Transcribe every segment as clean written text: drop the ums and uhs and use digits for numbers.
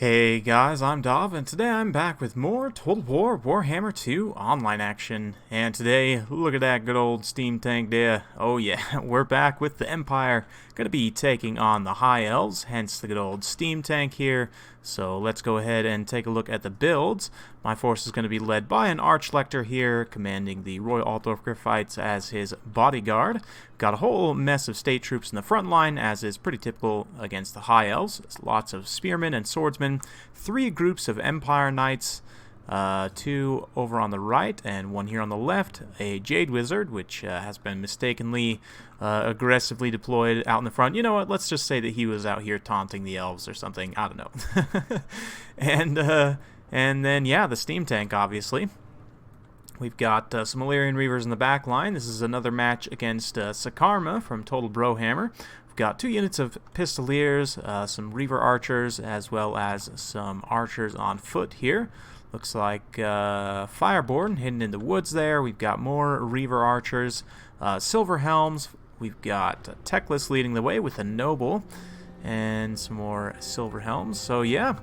Hey guys, I'm Dov, and today I'm back with more Total War Warhammer 2 online action. And today, look at that good old steam tank there. Oh yeah, we're back with the Empire. Gonna be taking on the High Elves, hence the good old steam tank here. So let's go ahead and take a look at the builds. My force is going to be led by an Archlector here, commanding the Royal Altdorf Griffites as his bodyguard. Got a whole mess of state troops in the front line, as is pretty typical against the High Elves. Lots of spearmen and swordsmen, 3 groups of Empire Knights, 2 over on the right and 1 here on the left, a Jade Wizard, which has been mistakenly aggressively deployed out in the front. You know what, let's just say that he was out here taunting the Elves or something, I don't know. And then, yeah, the steam tank, obviously. We've got some Illyrian Reavers in the back line. This is another match against Sakarma from Total Brohammer. We've got 2 units of Pistoliers, some Reaver Archers, as well as some Archers on foot here. Looks like Fireborn hidden in the woods there. We've got more Reaver Archers, Silver Helms. We've got Teclis leading the way with a Noble, and some more Silver Helms. So yeah,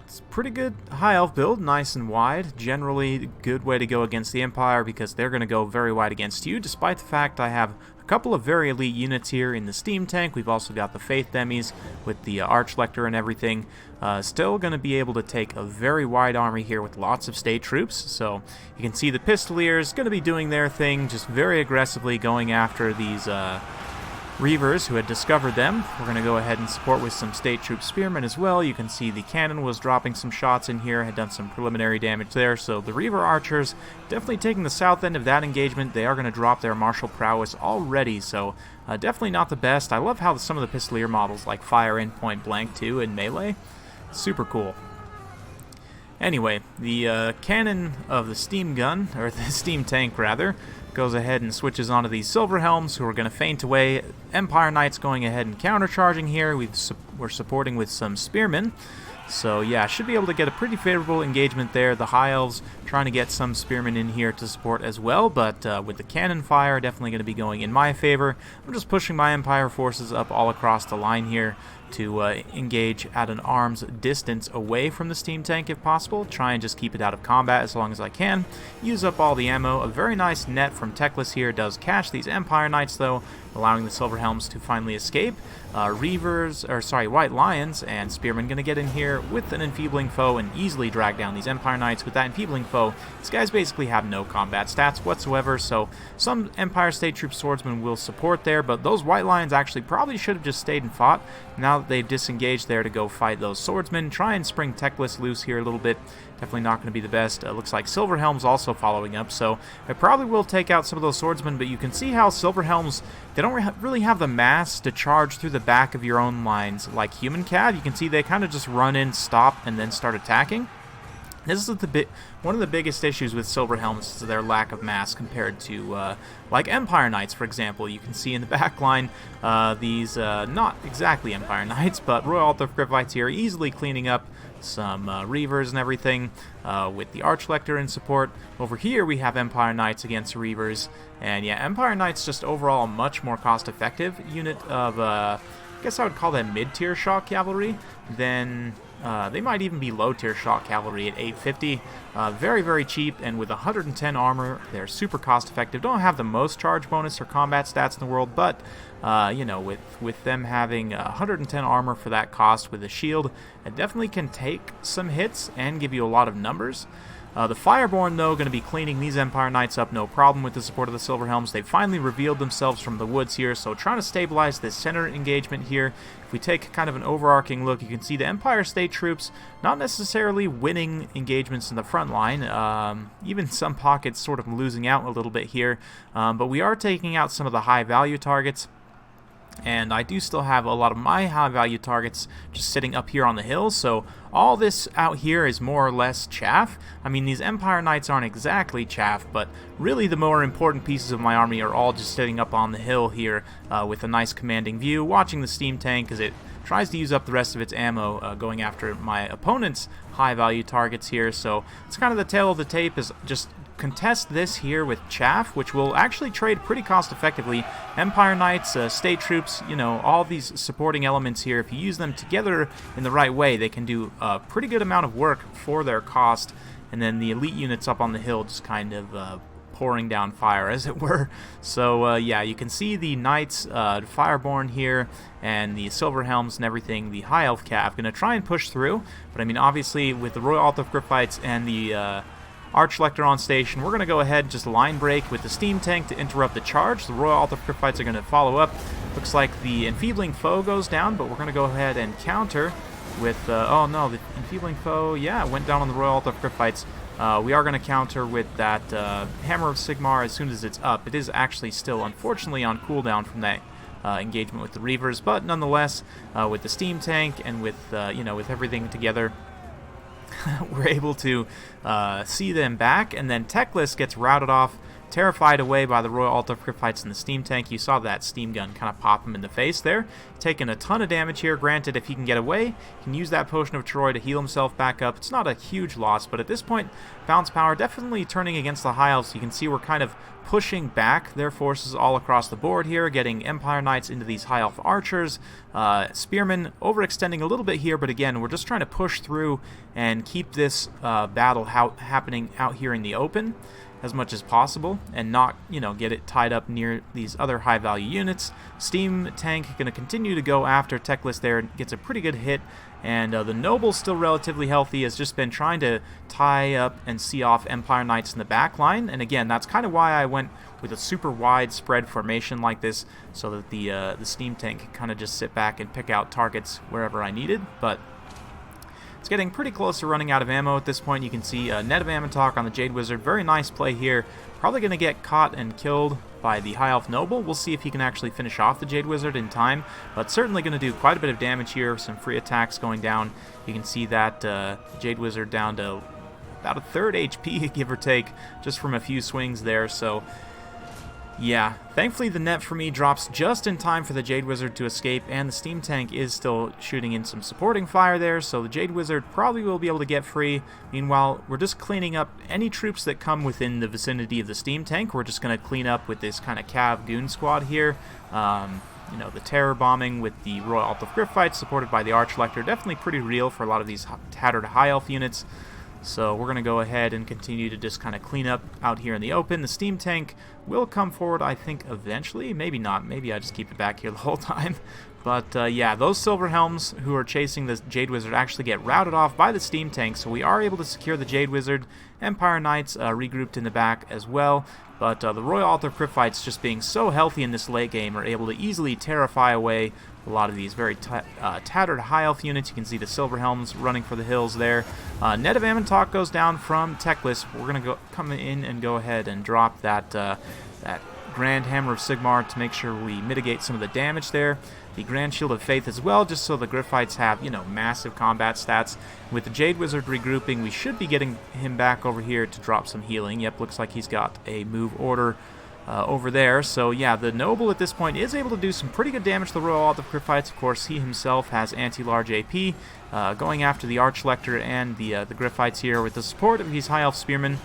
it's a pretty good High Elf build, nice and wide. Generally, good way to go against the Empire because they're going to go very wide against you, despite the fact I have a couple of very elite units here in the steam tank. We've also got the Faith Demis with the Archlector and everything. Still going to be able to take a very wide army here with lots of state troops. So you can see the Pistoliers going to be doing their thing, just very aggressively going after these Reavers who had discovered them. We're going to go ahead and support with some state troop spearmen as well. You can see the cannon was dropping some shots in here, had done some preliminary damage there. So the Reaver Archers definitely taking the south end of that engagement. They are going to drop their martial prowess already, so definitely not the best. I love how some of the Pistolier models like fire in point blank too in melee. Super cool. Anyway, the cannon of the steam gun, or the steam tank rather, goes ahead and switches onto these Silver Helms, who are going to feint away. Empire Knights going ahead and countercharging here. We're supporting with some Spearmen. So yeah, should be able to get a pretty favorable engagement there. The High Elves trying to get some Spearmen in here to support as well, but with the cannon fire, definitely going to be going in my favor. I'm just pushing my Empire forces up all across the line here to engage at an arm's distance away from the steam tank if possible. Try and just keep it out of combat as long as I can. Use up all the ammo. A very nice net from Teclis here does catch these Empire Knights though, allowing the Silver Helms to finally escape. White Lions and Spearmen going to get in here with an enfeebling foe and easily drag down these Empire Knights. With that enfeebling foe, these guys basically have no combat stats whatsoever, so some Empire State Troop swordsmen will support there, but those White Lions actually probably should have just stayed and fought. Now that they've disengaged there to go fight those swordsmen, try and spring Teclis loose here a little bit. Definitely not going to be the best. Looks like Silver Helm's also following up, so I probably will take out some of those swordsmen, but you can see how Silver Helms, they don't really have the mass to charge through the back of your own lines like Human Cav. You can see they kind of just run in, stop, and then start attacking. This is one of the biggest issues with Silver Helms is their lack of mass compared to like Empire Knights, for example. You can see in the back line these not exactly Empire Knights, but Royal Altdorf Griffites here easily cleaning up some Reavers and everything with the Archlector in support. Over here we have Empire Knights against Reavers, and yeah, Empire Knights just overall a much more cost-effective unit of I guess I would call them mid-tier shock cavalry than they might even be low-tier shock cavalry at 850. Very, very cheap, and with 110 armor, they're super cost-effective. Don't have the most charge bonus or combat stats in the world, but you know, with them having 110 armor for that cost with a shield, it definitely can take some hits and give you a lot of numbers. The Fireborn, though, going to be cleaning these Empire Knights up, no problem with the support of the Silver Helms. They've finally revealed themselves from the woods here, so trying to stabilize this center engagement here. If we take kind of an overarching look, you can see the Empire State Troops not necessarily winning engagements in the front line, even some pockets sort of losing out a little bit here, but we are taking out some of the high-value targets. And I do still have a lot of my high-value targets just sitting up here on the hill, so all this out here is more or less chaff. I mean, these Empire Knights aren't exactly chaff, but really the more important pieces of my army are all just sitting up on the hill here with a nice commanding view, watching the steam tank as it tries to use up the rest of its ammo going after my opponent's high-value targets here. So it's kind of the tail of the tape, is just contest this here with Chaff, which will actually trade pretty cost effectively. Empire Knights, State Troops, you know, all these supporting elements here, if you use them together in the right way, they can do a pretty good amount of work for their cost. And then the elite units up on the hill just kind of pouring down fire, as it were. So yeah, you can see the Knights, Fireborn here, and the Silver Helms and everything, the High Elf Cav, going to try and push through. But I mean, obviously, with the Royal Altar of Gryphites and the Archlector on station, we're going to go ahead and just line break with the Steam Tank to interrupt the charge. The Royal Altar of Gryphites are going to follow up. Looks like the Enfeebling Foe goes down, but we're going to go ahead and counter with, oh no, the Enfeebling Foe, yeah, went down on the Royal Altar of Gryphites. We are going to counter with that Hammer of Sigmar as soon as it's up. It is actually still, unfortunately, on cooldown from that engagement with the Reavers, but nonetheless, with the Steam Tank and with, you know, with everything together, we're able to see them back, and then Teclis gets routed off, terrified away by the Royal Altar of Gryphites and the Steam Tank. You saw that Steam Gun kind of pop him in the face there. Taking a ton of damage here. Granted, if he can get away, he can use that Potion of Troy to heal himself back up. It's not a huge loss, but at this point, Bounce Power definitely turning against the High Elves. You can see we're kind of pushing back their forces all across the board here, getting Empire Knights into these High Elf Archers. Spearmen overextending a little bit here, but again, we're just trying to push through and keep this battle happening out here in the open as much as possible, and not, you know, get it tied up near these other high value units. Steam Tank going to continue to go after Teclis there, gets a pretty good hit, and the Noble's still relatively healthy, has just been trying to tie up and see off Empire Knights in the back line. And again, that's kind of why I went with a super wide spread formation like this, so that the Steam Tank can kind of just sit back and pick out targets wherever I needed. But it's getting pretty close to running out of ammo at this point. You can see Net of Ammontok on the Jade Wizard. Very nice play here. Probably going to get caught and killed by the High Elf Noble. We'll see if he can actually finish off the Jade Wizard in time, but certainly going to do quite a bit of damage here. Some free attacks going down. You can see that Jade Wizard down to about a third HP, give or take, just from a few swings there. So yeah, thankfully the net for me drops just in time for the Jade Wizard to escape, and the Steam Tank is still shooting in some supporting fire there, so the Jade Wizard probably will be able to get free. Meanwhile, we're just cleaning up any troops that come within the vicinity of the Steam Tank. We're just going to clean up with this kind of Cav Goon Squad here. You know, the terror bombing with the Royal Altar of Gryphites supported by the Archlector, definitely pretty real for a lot of these tattered High Elf units. So we're going to go ahead and continue to just kind of clean up out here in the open. The Steam Tank will come forward, I think, eventually. Maybe not. Maybe I just keep it back here the whole time. But yeah, those Silver Helms who are chasing the Jade Wizard actually get routed off by the Steam Tank, so we are able to secure the Jade Wizard. Empire Knights regrouped in the back as well. But the Royal Altar of Gryphites, just being so healthy in this late game, are able to easily terrify away a lot of these very tattered High Elf units. You can see the Silver Helms running for the hills there. Net of Ammontok goes down from Teclis. We're going to come in and go ahead and drop that Grand Hammer of Sigmar to make sure we mitigate some of the damage there. The Grand Shield of Faith as well, just so the Gryphites have, you know, massive combat stats. With the Jade Wizard regrouping, we should be getting him back over here to drop some healing. Yep, looks like he's got a move order over there. So yeah, the Noble at this point is able to do some pretty good damage to the Royal Altar of Gryphites. Of course, he himself has anti-large AP, going after the Archlector and the Gryphites here with the support of these High Elf Spearmen.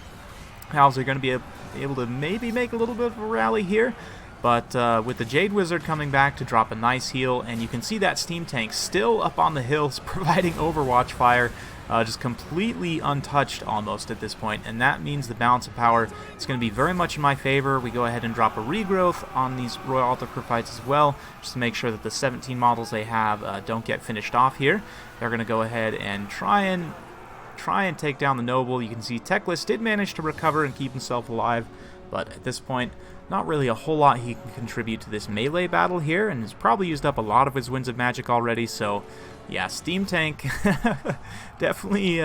Elves are going to be able to maybe make a little bit of a rally here. But with the Jade Wizard coming back to drop a nice heal, and you can see that Steam Tank still up on the hills providing overwatch fire, just completely untouched almost at this point, and that means the balance of power is going to be very much in my favor. We go ahead and drop a regrowth on these Royal Altar Gryphites as well, just to make sure that the 17 models they have don't get finished off here. They're going to go ahead and try and take down the Noble. You can see Teclis did manage to recover and keep himself alive, but at this point, not really a whole lot he can contribute to this melee battle here, and has probably used up a lot of his Winds of Magic already. So yeah, Steam Tank definitely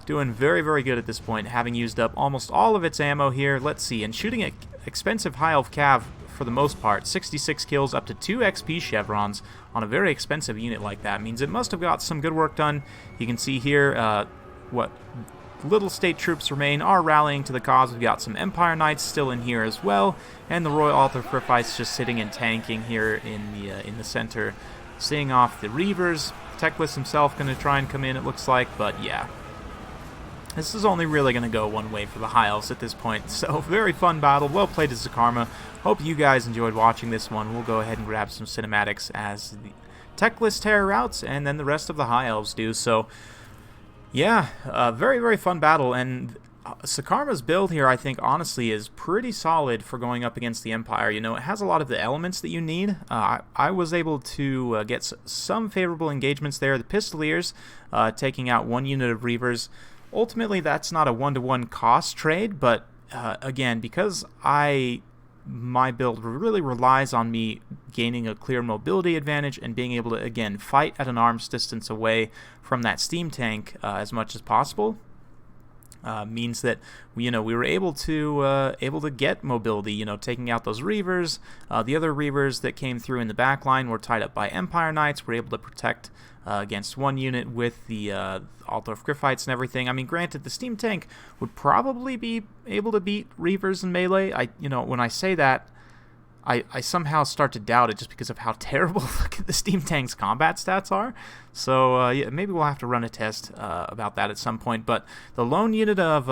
doing very, very good at this point, having used up almost all of its ammo here. Let's see, and shooting an expensive High Elf Cav for the most part. 66 kills, up to 2 XP chevrons on a very expensive unit like that means it must have got some good work done. You can see here what little state troops remain are rallying to the cause. We've got some Empire Knights still in here as well, and the Royal Altar Gryphites just sitting and tanking here in the center, seeing off the Reavers. Teclis himself going to try and come in, it looks like, but yeah. This is only really going to go one way for the High Elves at this point. So, very fun battle. Well played to Zakarma. Hope you guys enjoyed watching this one. We'll go ahead and grab some cinematics as the Techless Terror routes, and then the rest of the High Elves do. So, yeah, very, very fun battle. And Zakarma's build here, I think, honestly, is pretty solid for going up against the Empire. You know, it has a lot of the elements that you need. I was able to get some favorable engagements there. The Pistoliers taking out 1 unit of Reavers. Ultimately, that's not a one-to-one cost trade, but again, because my build really relies on me gaining a clear mobility advantage and being able to, again, fight at an arm's distance away from that steam tank as much as possible, means that we were able to get mobility. Taking out those Reavers. The other Reavers that came through in the back line were tied up by Empire Knights. We're able to protect against 1 unit with the Altdorf Griffites and everything. I mean, granted, the steam tank would probably be able to beat Reavers in melee. When I say that, I somehow start to doubt it just because of how terrible the steam tank's combat stats are. So yeah, maybe we'll have to run a test about that at some point. But the lone unit of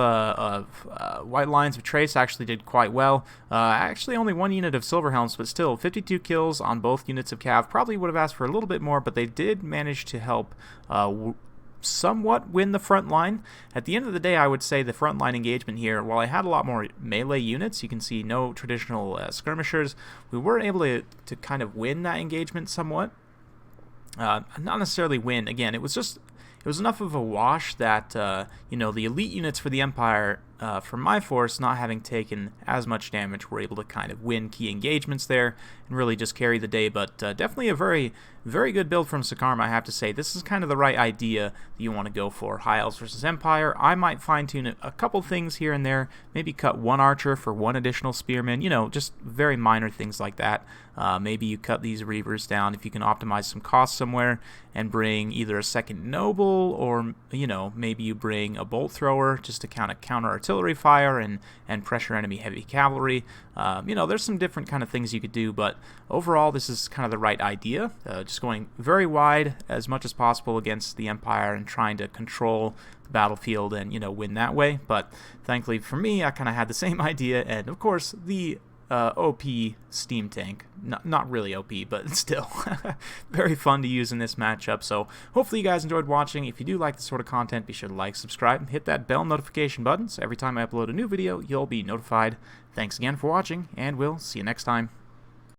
White Lions of Trace actually did quite well. Actually, only 1 unit of Silverhelms, but still 52 kills on both units of Cav. Probably would have asked for a little bit more, but they did manage to help somewhat win the front line. At the end of the day, I would say the front line engagement here, while I had a lot more melee units, you can see no traditional skirmishers, we were able to kind of win that engagement somewhat. Not necessarily win. Again, it was enough of a wash that the elite units for the Empire, from my force, not having taken as much damage, were able to kind of win key engagements there and really just carry the day. But definitely a very, very good build from Zakarma, I have to say. This is kind of the right idea that you want to go for. High Elves versus Empire. I might fine-tune a couple things here and there. Maybe cut 1 archer for 1 additional spearman. Just very minor things like that. Maybe you cut these Reavers down if you can optimize some costs somewhere and bring either a second noble or, maybe you bring a bolt thrower just to kind of counter artillery fire and pressure enemy heavy cavalry. There's some different kind of things you could do, but overall this is kind of the right idea. Just going very wide as much as possible against the Empire and trying to control the battlefield and win that way. But thankfully for me, I kind of had the same idea, and of course the OP steam tank. Not really OP, but still very fun to use in this matchup. So hopefully you guys enjoyed watching. If you do like this sort of content, be sure to like, subscribe, and hit that bell notification button so every time I upload a new video, you'll be notified. Thanks again for watching, and we'll see you next time.